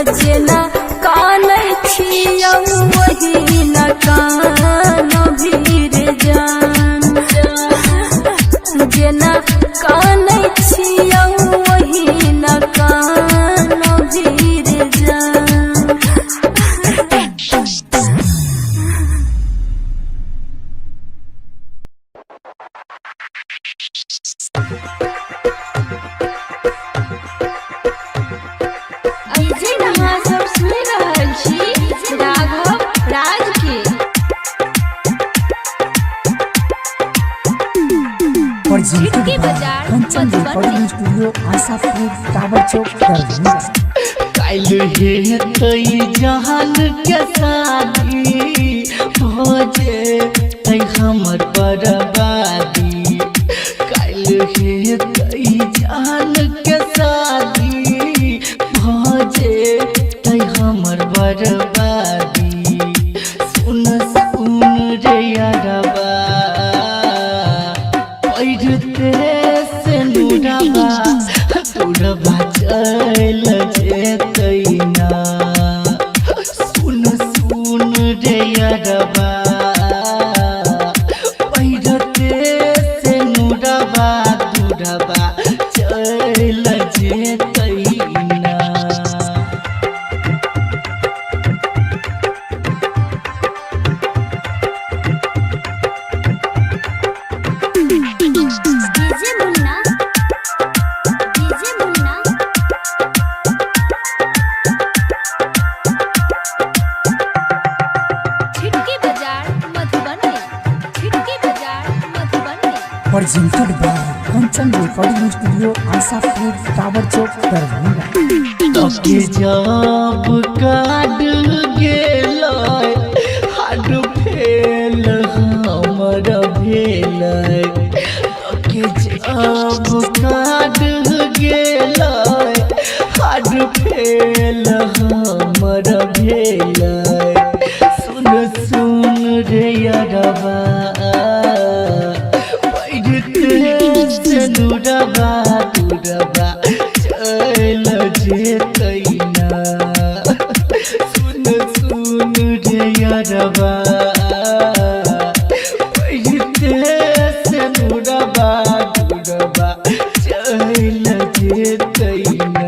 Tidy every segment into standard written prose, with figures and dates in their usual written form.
जना कान छिया वही न कान भीर जान जना कान छिया वही न कान भीर जान। Kanchan recording studio Ashapur tower Chowk Darbhanga. काल्हि हे तई जहान के शादी भोजे तई हमर बर्बादी। काल्हि हे तई जहान के शादी भोजे तई हमर बर्बादी। सुन सुन रे यारबा दूरबा चल जेतैना। सुन सुन रे यारबा पैरते से नूरबा दूरबा चल जेतैना। Presented by Kanchan recording studio Ashapur tower Chowk Darbhanga. तके जब काट गेलै हाड फेल हमर भेलै। तके जब काट गेलै हाड फेल हमर भेलै। सुन सुन रे यारबा दूरबा दूरबा चल जेतैना। सुन सुन रे यारबा पैरते से दूरबा दूरबा चल जेतैना।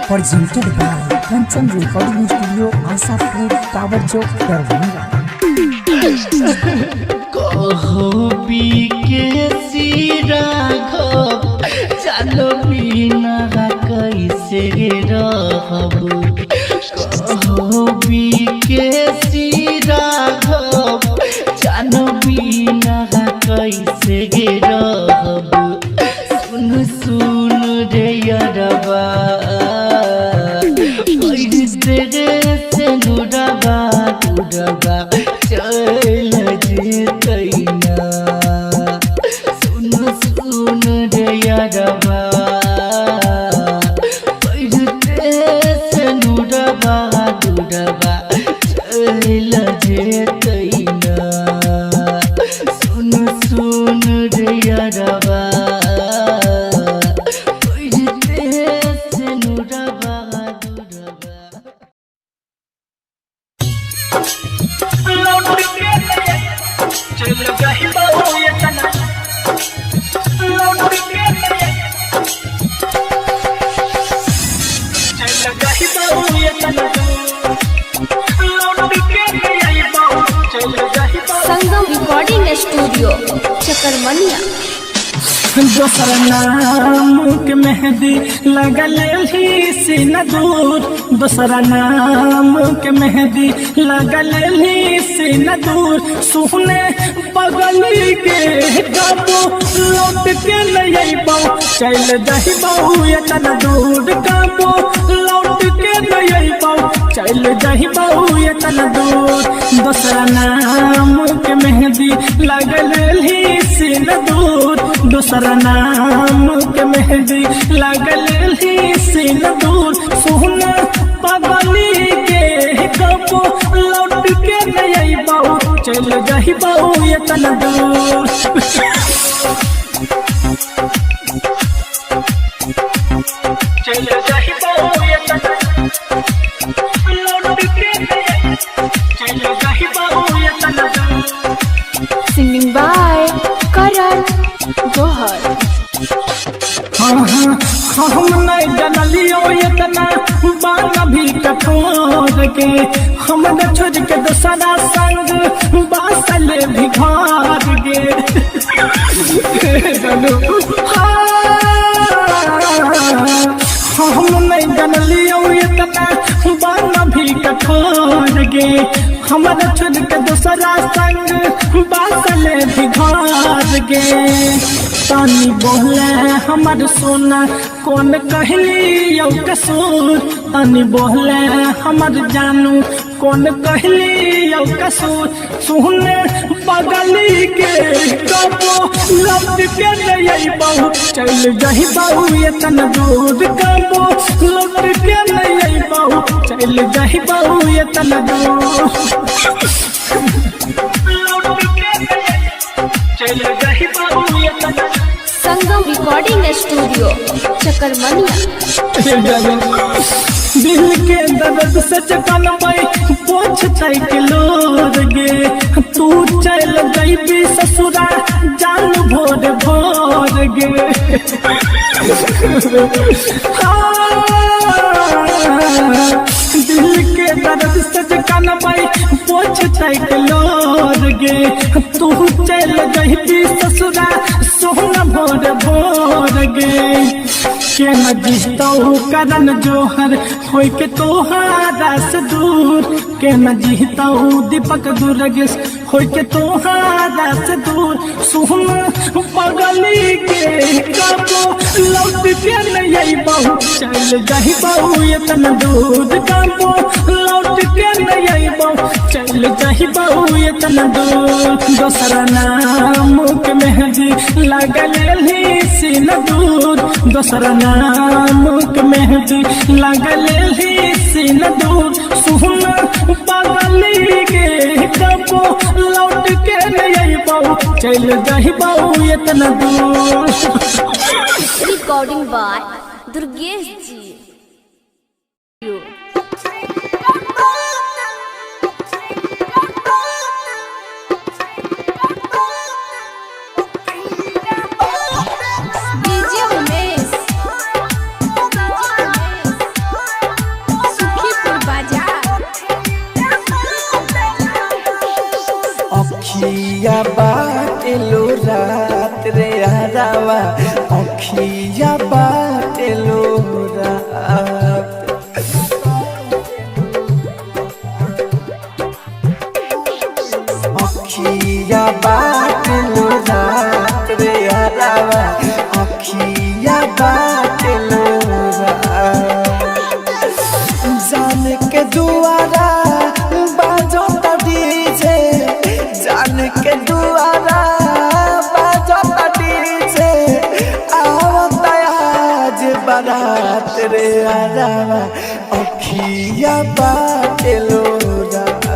Presented by Kanchan recording studio Ashapur tower Chowk Darbhanga. कहो बीके राघव चलो बिना कैसे रहब। कहो बीके राघव चलो बिना कैसे रहब। सुन सुन रे यारबा से नूरबा दूरबा चल जेतैना। सुन सुन रे यारबा पैरते से नूरबा दूरबा चल जेतैना। सुन सुन रे यारबा पैरते से नूरबा दूरबा। चल जाहि बाबू ये तना लौट के चल जाहि बाबू ये तना लौट के बाबू चल जाहि बाबू। संगम रिकॉर्डिंग स्टूडियो चकरमनिया। दोसर नाम के मेहंदी लगल ही सीना दूर, दोसर नाम के मेहंदी लगल ही सीना दूर, सुहने पगली के गाबो लौट के नहीं पाऊ चल जाहि बाबू ये तना दूर, गाबो लौट के नहीं पाऊ चल जाहि बाबू ये तना दूर। दोसर नाम के मेहंदी लगल ही सीना दूर, दोसर नाम के मेहंदी लगल ही सीना दूर, सुहना पगली के कबो लौट के नहीं बाबू चल जाहि बाबू ये तना दूर। चल जाहि बाबू ये तना लौट के चल जाहि बाबू ये तना दूर। Singing by Karan Johar. हम नहीं जनलियो इतना बाना भी कठोर के, हम न छोड़ के दूसरा संग बासल भी घर के। हम नहीं जनलियो इतना बाना भी कठोर के, हम न छोड़ के दूसरा संग बासल भी घर के। तानी बोले हमर सोना कौन कहली यौ कसूर, तानी बोले हमर जानू कौन कहली यौ कसूर, सुहने पगली के कबो लौट के नहीं बाबू चल जाहि बाबू ये तना दूर, कबो लौट के नहीं बाबू चल जाहि बाबू ये तना दूर। चल जाहि बाबू ये तना। संगम रिकॉर्डिंग स्टूडियो चकरमनिया। दिल के दर्द से चकनबई पोछतै के लोर गे, तू चल जइबी ससुरा जान भोर भोर गे। दिल के दर्द से चकनबई पोछतै के लोर गे, तू चल जइबी ससुरा सोहना भोर भोर गे। के न जीतऊ करन जोहर होय के तोहारा से दूर, के न जीतऊ दीपक दुर्गेश होय के तोहारा से दूर, सुहना पगली के कबो लौट के नहीं बाबू चल जाहि बाबू ये तना दूर, कबो लौट के नहीं बाबू चल जाहि बाबू ये तना दूर। दोसर नाम के मेहंदी लगल ही सीना दूर, दोसर नाम के मेहंदी लगल ही सीना दूर, सुहना पगली के कबो लौट के नहीं बाबू चल जाहि बाबू ये तना दूर। रिकॉर्डिंग बाय दुर्गेश जी। अखिया बाटेलो रात रे हरावा, अखिया बाटेलो रात, अखिया बाटेलो रात रे हरावा, अखिया बाटेलो रात। जान के दुआरा बाजो डीजे, जान के दुआरा बाजो डीजे, आवत आज बारात रे हरावा, अखिया बाटेलो रात,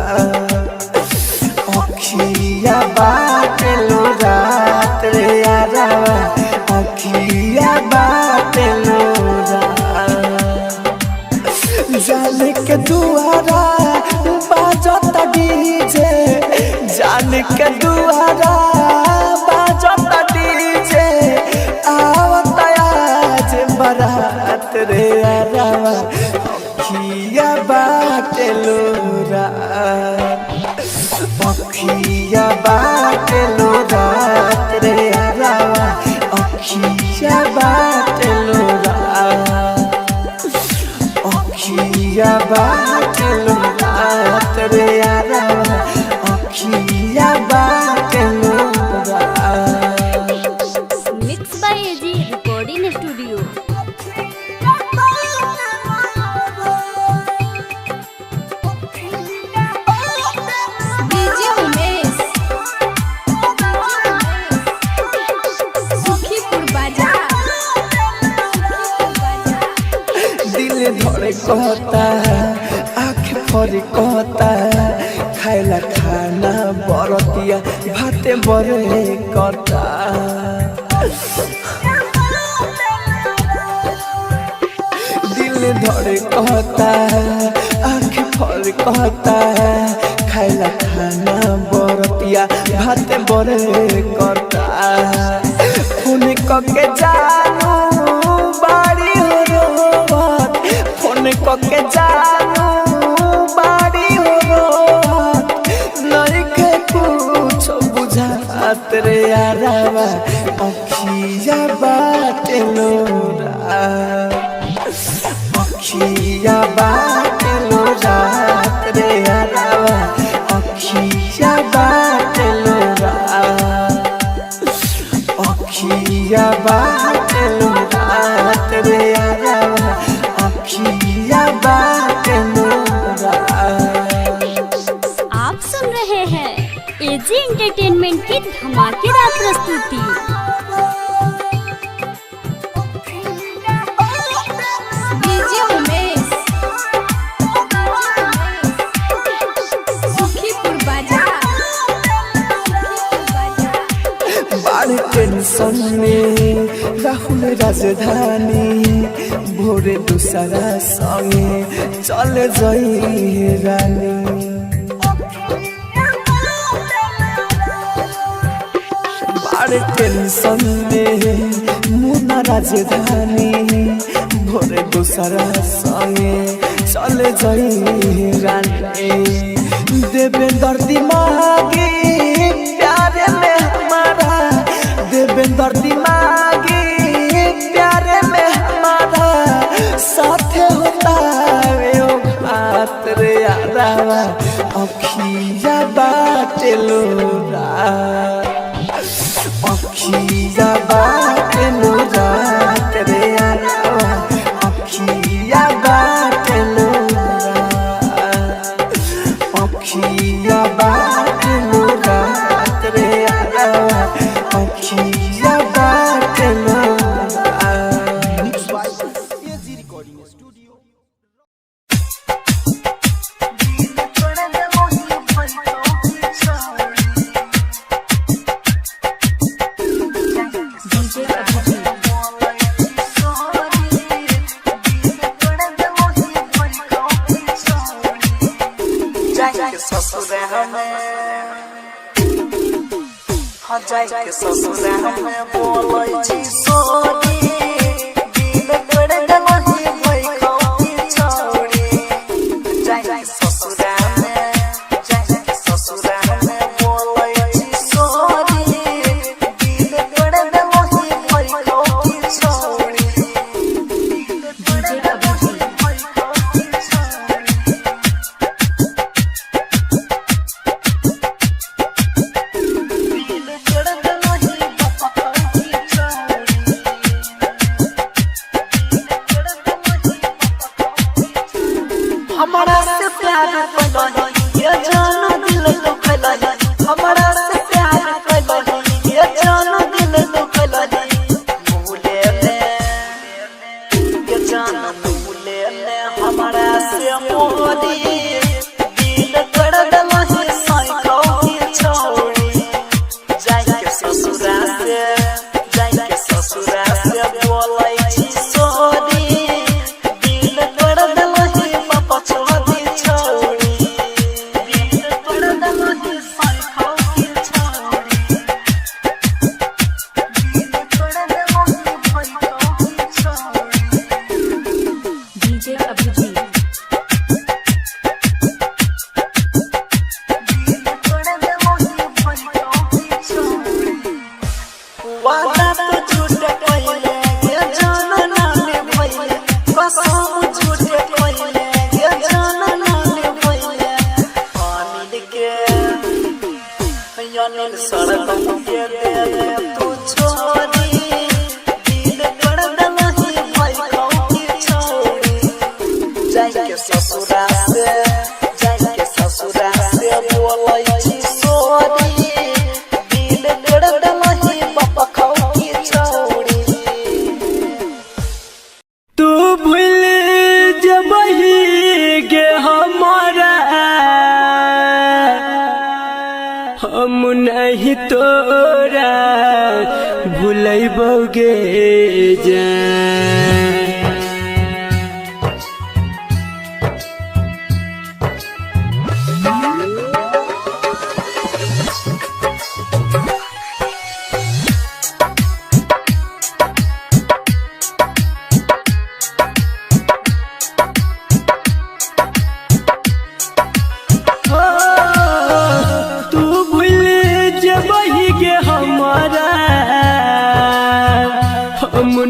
अखिया बाटेलो रात रे हरावा, अखिया बाटेलो रात। जान के दुआरा बाजो डीजे, जान के दुआरा बाजता डीजे आवता आज बारात रे यारावा अखिया बाटे लोरा अखिया बाटे लोरा रे यारावा अखिया बाटे लोरा अखिया बाटे लोरा रे यारावा अखिया बाटे लोरा। मिक्स बाय एजी recording studio. DJ Umesh Sukhipur बाजार। दिल धड़े कहता आँख फरे कहता खाइला खाना बरतिया भाते बरे करता दिल धड़े कहता आँख फरे कहता खाइला खाना बरतिया भाते बरे करता फोन कके जानू बाड़ी हो रोवत फोन कके जानू बाड़ी हो रोवत नइखे कुछ बुझात रे यारावा अखिया बाटे लोरा अखिया बाटे लोरा रे यारावा अखिया बाटे लोरा अखिया बाटे लोरा रे यारावा अखिया बाटे लोरा। आप सुन रहे हैं एजी एंटरटेनमेंट की धमाकेदार प्रस्तुति। डीजे उमेश सुखीपुर बाजार। बाढ़ टेंशन में राहुल राजधानी भोरे दूसरा संगे चल जाई रानी बाढ़ टेंशन में मुन्ना राजधानी भोरे दूसरा संगे चल जाई रानी देवेंद्र दिमागी प्यारे में हमारा देवेंद्र दिमागी प्यारे में हमारा साथे होता बात रे यारावा अखिया बाटे लोरा अखिया बाटे लोरा रे यारावा अखिया बाटे लोरा अखिया बाटे लोरा रे यारावा अखिया बाटे लोरा। जाके ससुरा हमें बोलै छी सोनी दिल तोड़ देलही भई खौती छोड़ी जाके ससुरा हमें बोलै छी सोनी दिल तोड़ देलही भई खौती छोड़ी हमारा से प्यार कइलही ये जान दिल दुखलही हमारा से प्यार कइलही ये जान दिल दुखलही भूले ले ये जान भूले ले हमारा से मोदी दिल कर देलही साइको की छोड़ी जाके ससुरा से बोलै छी सोनी दिल कर देलही पापा छोड़ी छोड़ी दिल कर देलही साइको जाके ससुरा से बोलै छी सॉरी दिल तोड़ देलही बाप खाओ की छौरी तू भूल जबही गे हमारा हम नहीं तोरा भूलैबोगे जान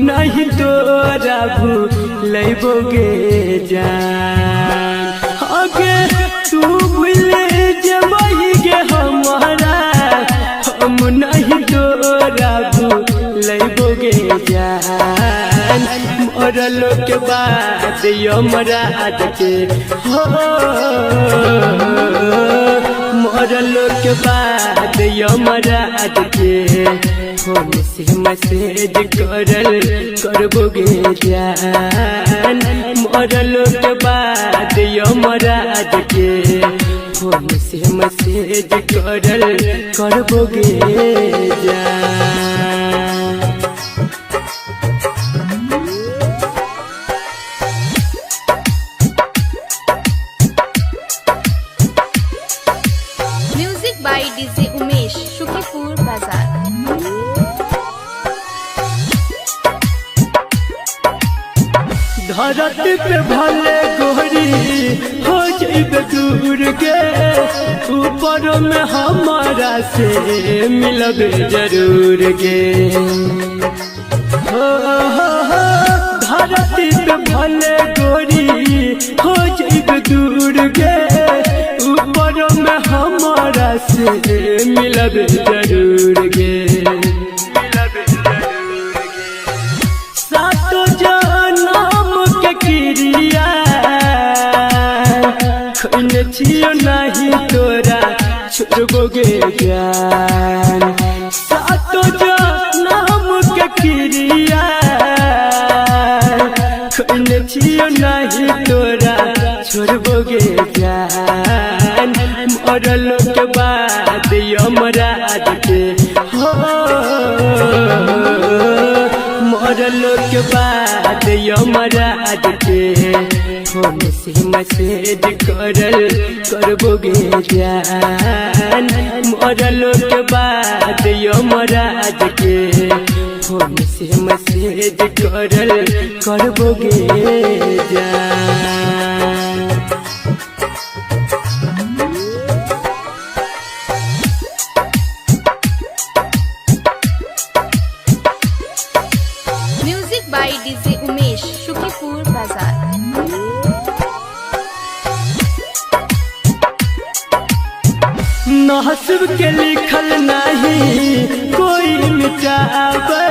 नहीं तोरा भूलैबोगे जान आगे तू भूल जबही गे हमारा हम नहीं तोरा भूलैबोगे जान मरलो के बाद यमराज के हो मरलो के बाद यमराज के फोन से मैसेज करबोगे जान मरलो के बाद यमराज के फोन से मैसेज करबोगे जान music by DJ Umesh Shukipur बाजार धरती पे भले गोरी हो जाइबे दूर के ऊपर में हमारा से मिलबे जरूर के हो धरती पे भले गोरी हो जाइबे दूर के ऊपर में हमारा से मिलबे जरूर के सातो जनम के क्रिया खैने छियो नहीं तोरा छोड़बोगे ज्ञान सातो जनम के क्रिया खैने छियो नहीं तोरा छोड़बोगे ज्ञान मरलो के बाद यमराज के हो मरलो के बाद यमराज के फोन से मैसेज करबोगे जान मरलो के बाद यमराज के फोन से मैसेज करबोगे जान music by DJ Umesh Shukipur बाजार नसीब के लिखल नहीं कोई मिटावे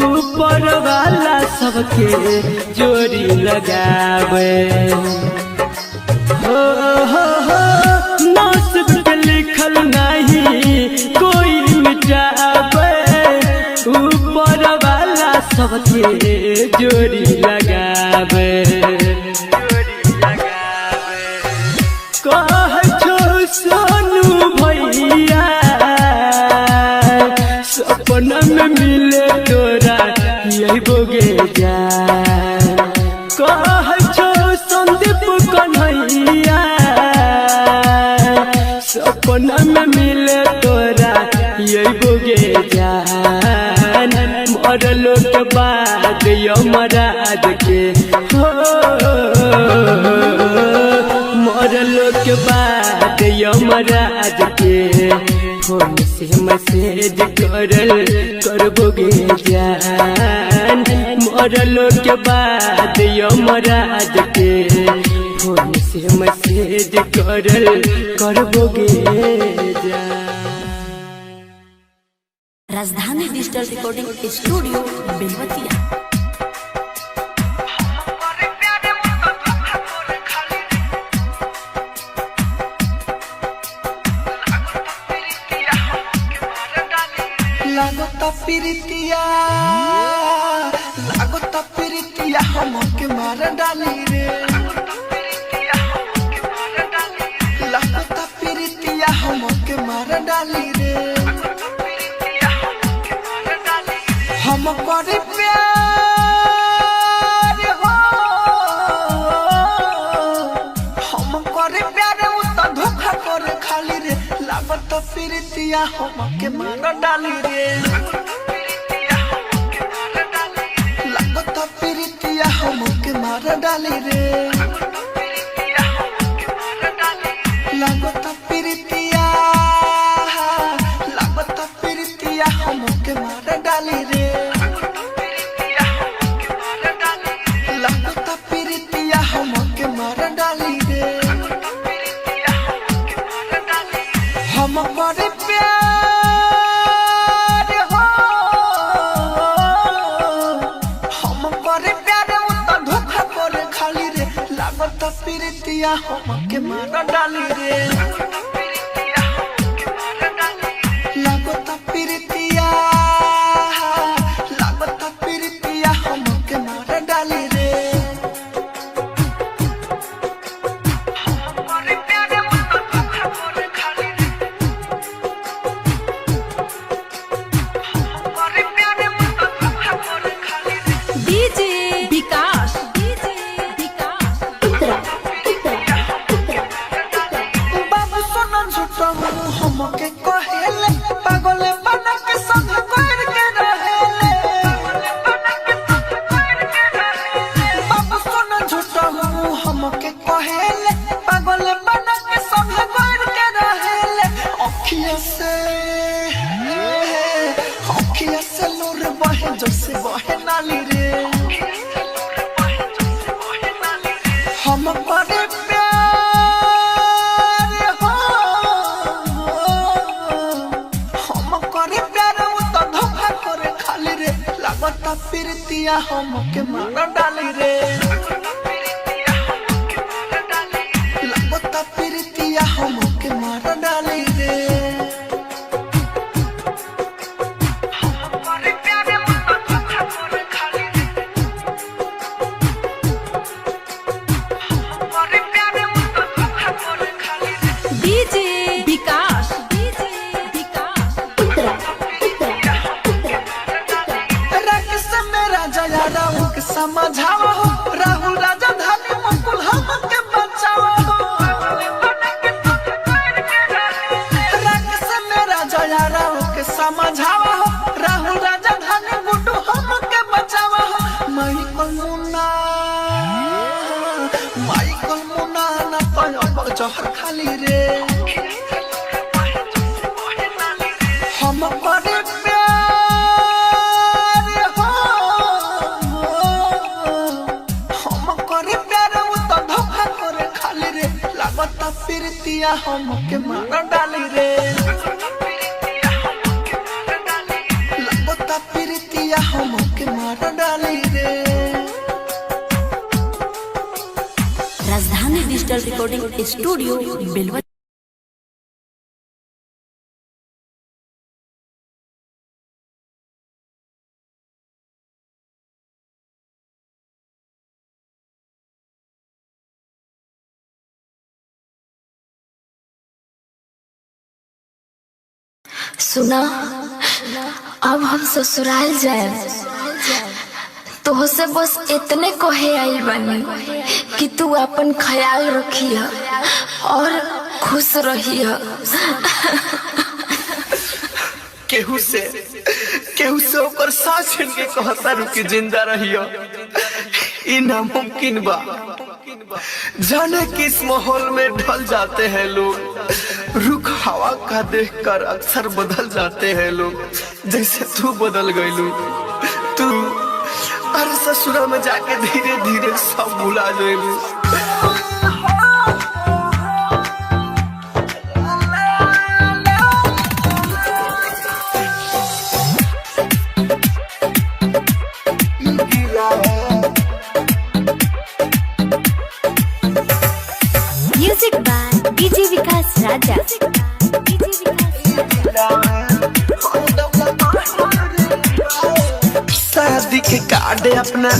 ऊपर वाला सबके जोड़ी लगावे हो नसीब के लिखल नहीं कोई मिटावे ऊपर वाला सबके जोड़ी लगावे सोनू भैया सपना में मिले तोरा यही बोगे जान कह छो संदीप कन्हैया सपना में मिले तोरा यही बोगे जान मरलो के बाद यमराज के हो मरलो के बाद यमराज के फोन से मैसेज करबोगे जान मरलो के बाद यमराज के फोन से मैसेज करबोगे जान राजधानी डिजिटल रिकॉर्डिंग स्टूडियो बेलवतिया प्रीतिया लागता प्रीतिया हमके मार डाली रे लागता प्रीतिया हमके मार डाली रे हम करे प्यार हो हम करे प्यार उ त धोखा करे खाली रे लागत प्रीतिया हमके मार डाली रे लागत प्रीतिया हमके मार डाली रे लागत प्रीतिया हमके मार डाली रे लागत प्रीतिया हमके मार डाली रे हम करे प्यार हो हम करे प्यार उ त धोखा करे खाली रे लागत प्रीतिया हमके मार डाली रे लागत प्रीतिया हमके मार डाली रे डीजे विकास बाबू सोना झूठा हमके कहेले पागल बना के संग कर के रहेले बाबू सोना झूठा हमके कहेले पागल बना के संग कर के रहेले अखिया से लोर बहे जैसे बहे नाली रे हम करे प्यार हो हम करे प्यार उ त धोखा करे खाली रे लागत प्रीतिया हमके मार डाली रे लागत प्रीतिया हमके मार डाली रे डीजे विकास राकेश मेरा जया राहु के समझावा हो राहुल राजा धानी मुकुल हमके बचावा हो राकेश मेरा जया राहु के समझावा हो राहुल राजा धानी गुड्डू हमके बचावा हो माइकल मुन्ना ना तो जहर खाली रे हम करे प्यार हो हम करे प्यार उ त धोखा करे खाली रे लागत प्रीतिया हमके मार डाली रे लागत प्रीतिया हमके मार डाली रे राजधानी डिजिटल रिकॉर्डिंग स्टूडियो बेलवा। सुना अब हम ससुराल जाए तो से बस इतने कहे आइल बानी कि तू अपन ख्याल रखिया और खुश रहिया। केहू से ओकर सांस छीन के कहता रुकी जिंदा रहियो ई नामुमकिन बा। जाने किस माहौल में ढल जाते हैं लोग, रुख हवा का देखकर अक्सर बदल जाते हैं लोग। जैसे तू बदल गई तू अरे ससुरा में जाके धीरे धीरे सब भुला जाएगी। म्यूजिक बाय डीजे विकास राजा। के कार्ड अपना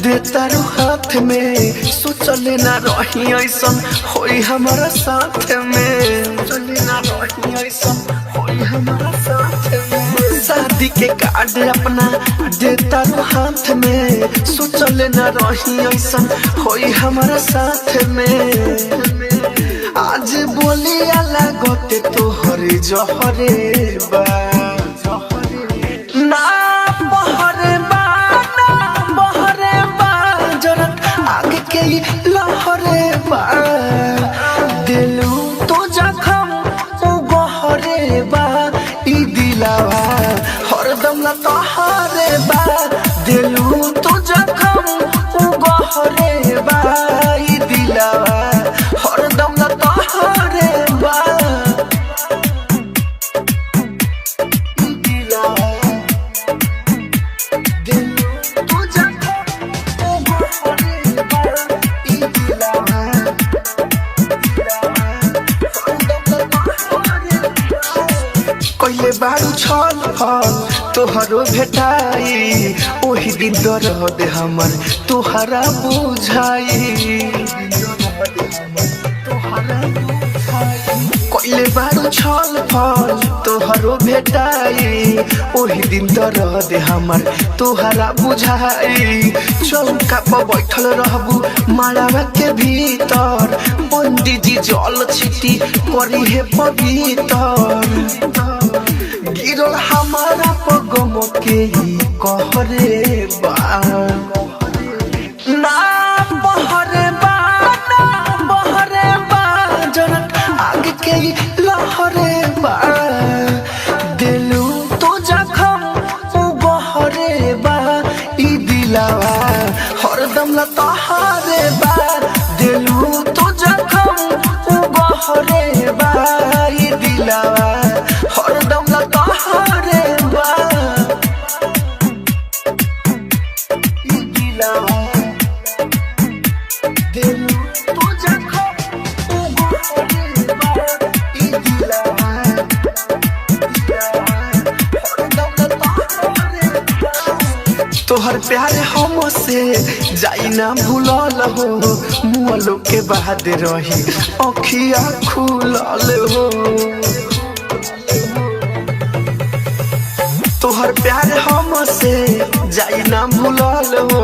देता रू हाथ में सोचले ना रही ऐसन होई हमारा साथ में सोचले ना रही ऐसन होई हमारा साथ में शादी के कार्ड अपना देता रू हाथ में सोचले ना रही ऐसन होई हमारा साथ में आज बोली अलग होते तोहरे जहरे बा ना बहरे बा ना बहरे बा जरत आगे के लहरे बा दिलू तो जखम ओ गहरे बा ई दिलावा हरदम ला तोहरे बा दिलू तो जखम ओ गहरे बा ई दिलावा हरदम ला तोहरे बा कइले बारू छल फल तोहरो भेटाई ओही दिन दर्द हमर तोहरा बुझाई कइले बारू छल फल तोहरो भेटाई ओही दिन दर्द हमर तोहरा बुझाई चौका पर बैठल रहबू मालावा के भीतर पंडित जी जल छिटी करी हे पवित्र गिरल हमारा पगम के ही कहरे बा ना बहरे बा ना बहरे बा जरत आगे के ही लहरे बा दिलू तो जखम ओ गहरे बा ई दिलावा हरदम ला तोहरे बा दिलू तो जखम ओ गहरे बा ई दिलावा हरदम ला तोहरे बा ई दिलावा दिलू तो जखम ओ गहरे बा ई दिलावा हरदम ला तोहरे बा तोहर प्यार हमसे जाई ना भूलल हो मुअलो के बाद रही अखिया खुलल हो तोहर प्यार हमसे जाई ना भूलल हो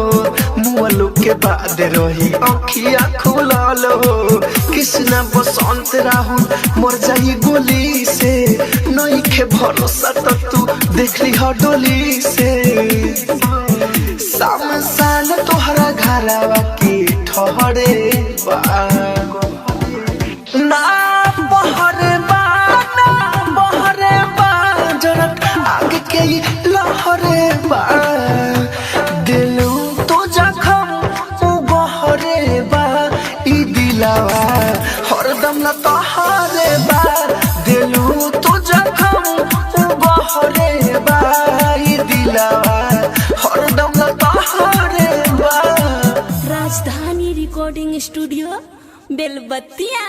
मुअलो के बाद रही अखिया खुलल हो कृष्णा बसंत राहुल मर जाई गोली से नहीं के भरोसा तो तू देख ली हो डोली से सामसान तोहरा घरवा की ठहरे बा ना बहरे बा ना बहरे बा जरत आगे के लहरे बा दिलू तो जखम ओ गहरे बा ई दिलावा हरदम ला तोहरे बा दिलू तो जखम ओ गहरे बा ई दिलावा हरदम ला तोहरे बा Rajdhani recording studio Belbatiya.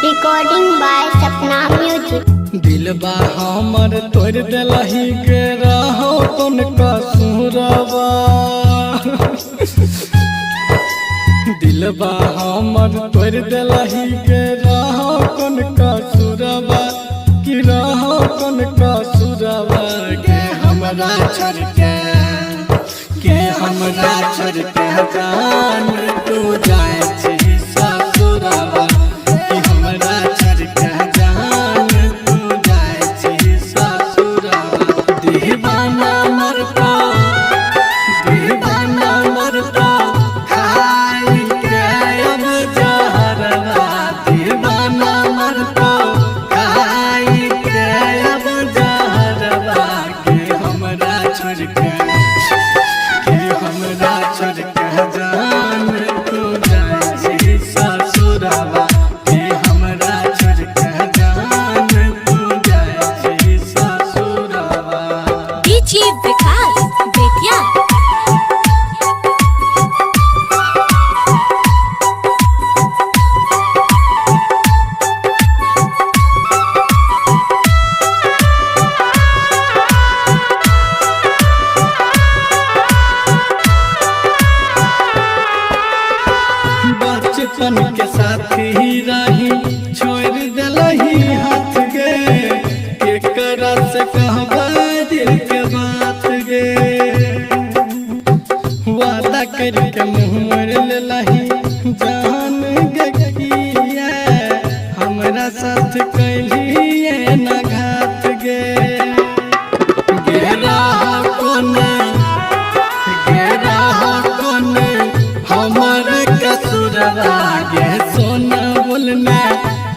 Recording by Sapna music. दिलबा हमर तोड़ देलही के रहो कौन कसूरबा दिलबा हमर तोड़ देलही के रहो कौन कसूरबा कि रहो कौन कसूरबा के हमरा छोड़ के हमरा छोड़ के जान तू जाए छी ससुरबा कि हमरा छोड़ के जान तू जाए छी ससुरबा दीवाना मरता खाई के अब जहरवा दीवाना मरता खाई के अब जहरवा के हमरा छोड़ के साथ कैलिए न घात गे गेरा कोने हमर कसुरवा गे सोना बोलने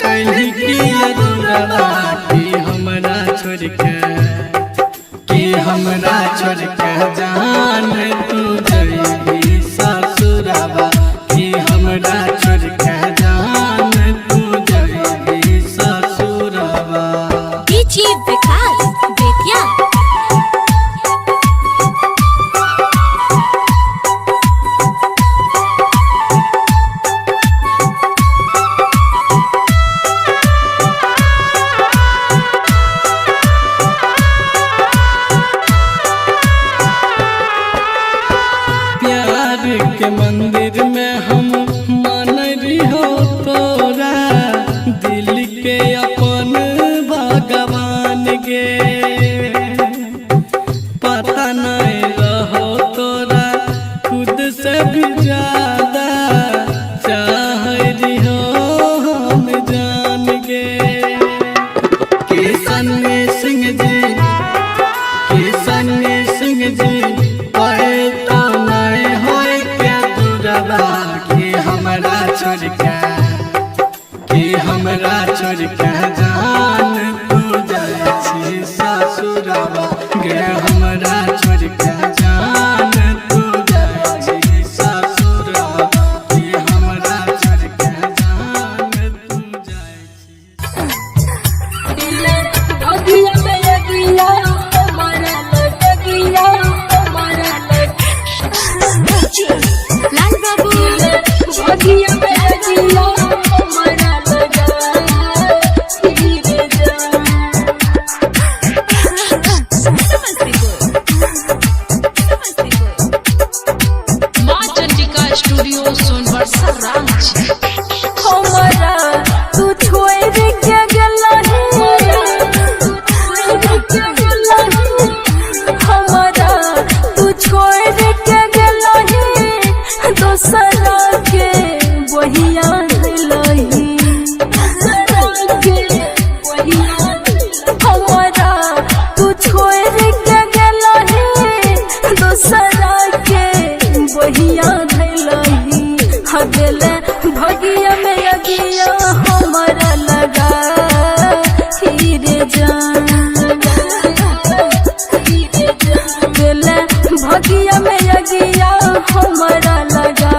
कैली की अधूरवा कि हमरा छोड़ के जान तू जइबी ससुरवा कि हमरा छोड़ के जान तू जइबी ससुरवा डीजे विकास बेतिया के मंदिर में हम मानरी हो तोरा दिल के अपन भगवान गे पता नहीं रहो तोरा खुद से भी ज्यादा चाहरी हो हम जान गे किशन सिंह जी हमरा छोड़ के जान तू जाइ छी ससुरवा गे हमरा छोड़ के जान तू जाइ छी ससुरवा गे हमरा छोड़ के जान तू जाइ छी लाल बाबू स्टूडियो सोनवर्षा रांची हमरा तू छोड़ के गेला हमरा तू छोड़ के गेला दोसरा के बहिया लही हमरा तू छोड़ के गेला दोसरा के बहिया हगले भगिया में अगिया हमारा लगा हीरे जान हगले भगिया में अगिया हमारा लगा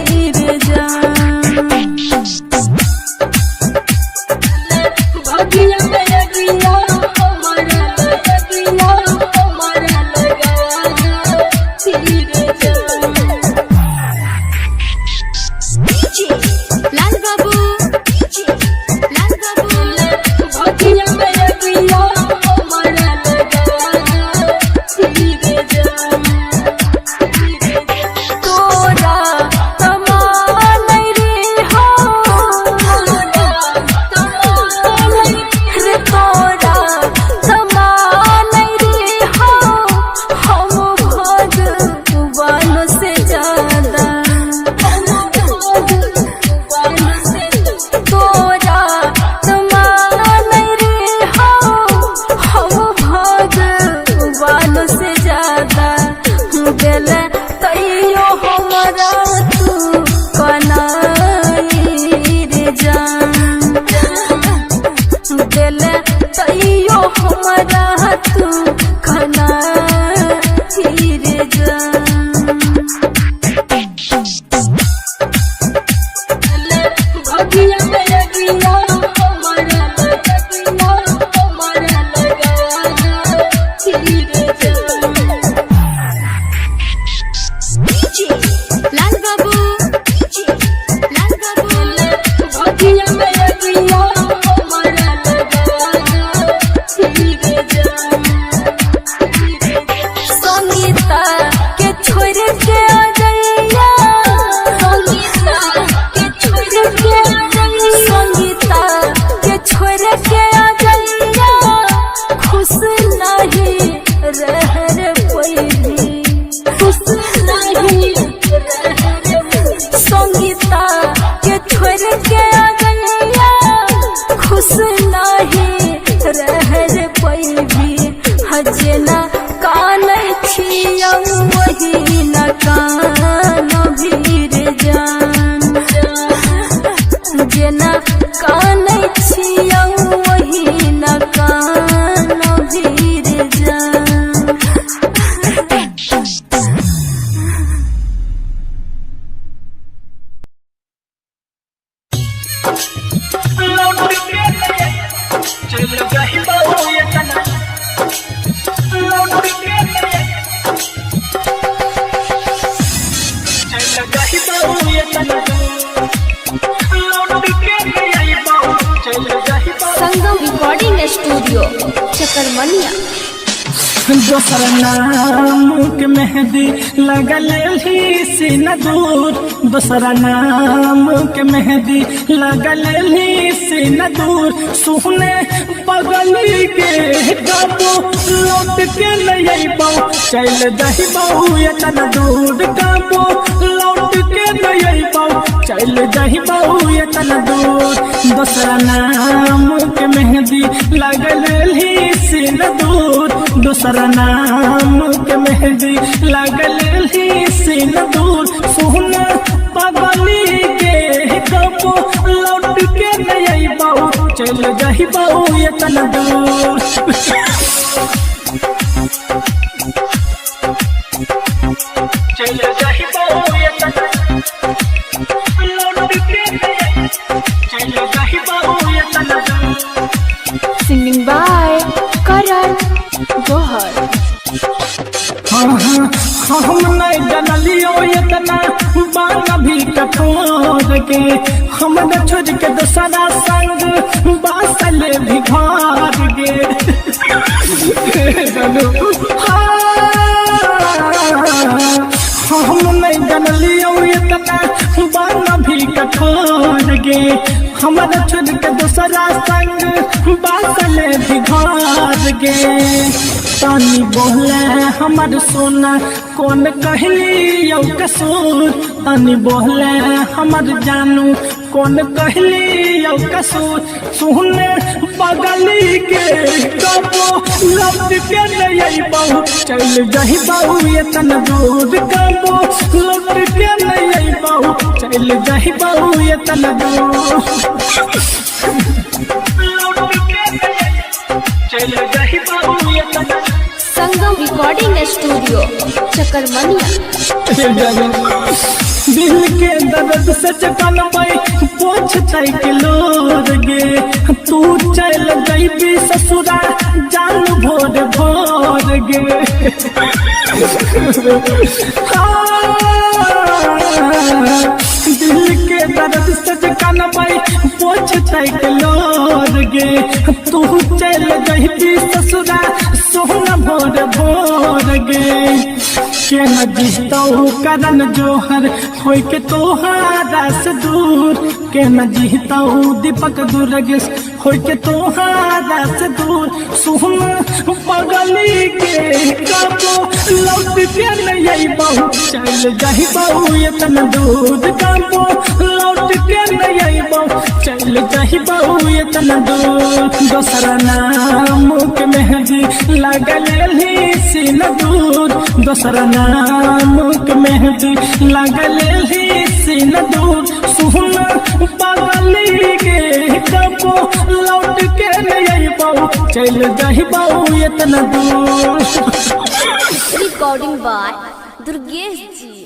हीरे जान भगिया में अगिया हमारा लगा हीरे जान लाल बाबू भगिया में अगिया हमारा लगा हीरे जान तोरा तमान रे हो रे तोरा तमान रे हो हम भगवान से ज्यादा तोरा तमान रे हो हम भगवान से ज्यादा दिल तैयो हमरा तू कनाई रे जान दिल तैयो हमरा तू कनाई रे जान भगिया में अगिया हमारा लगा हीरे जान लाल बाबू भगिया में अगिया हमारा लगा हीरे जान संगीता के छोड़ के आ जइया संगीता के छोड़ के आ जइया छिया वही न कान भीर जान जेना कान छिया वही न कान भीर जान। संगम रिकॉर्डिंग स्टूडियो चकरमनिया। दोसर नाम के मेहंदी लगल ही सीना दूर, दोसरा नाम के मेहंदी लगल ही सीना दूर। सुहने पगली के गाबो लौट के नहीं पाऊ, चल दही बहु इतना दूर गाबो लौट के नहीं पाऊ, चल दही बहु इतना दूर। दोसरा नाम के मेहंदी लगल ही सीना दूर, दोसरा नाम के मेहंदी लगल ही सीना दूर। सुहना पगली के कबो लौट के नहीं पाऊ, चल जाही पाऊ इतना दूर। चल जाही पाऊ इतना लौट के चल जाही पाऊ इतना दूर। Singing by Karan Johar. हम नहीं जनलियो इतना बाना भी कठोर के, हम न छोड़ के दूसरा संग बासल भी घर के। हम नहीं जनलियो इतना बाना भी कठोर के, हम न छोड़ के दूसरा संग बासल भी घर के। तानी बोले हमर सोना कौन कहली यौ कसूर, तानी बोले हमर जानू कौन कहली यौ कसूर। सुहने पगली के कबो लौट के नहीं पाऊ, चल जाही पाऊ इतना दूर कबो लौट के नहीं पाऊ, चल जाही पाऊ इतना दूर। चल जाही पाऊ इतना। संगम रिकॉर्डिंग स्टूडियो चकरमनिया। दिल के दर्द से चकन पाई पोछते के लोर गे, तू चल गई भी ससुरा जान भोर भोर गे। दिल के दर्द से चकन पाई पोछते के लोर गे, तू चल गई भी ससुरा सोहना भोर भोर गे। के न जीतऊ करन जोहर होई के तोहारा से दूर, के न जीतऊ दीपक दुर्गेश होई के तोहारा से दूर। सुहना पगली के कबो लौट के नहीं पाऊ, चल जाही पाऊ इतना दूर कबो लौट के नहीं पाऊ, चल जाही पाऊ इतना दूर। दोसरा नाम के मेहंदी लगल ही सीना दूर, दोसरा नाम के मेहंदी लगल ही सीना दूर। सुहना पगली के कबो लौट के नहीं पाऊ, चल जाही पाऊ इतना दूर। रिकॉर्डिंग बाय दुर्गेश जी।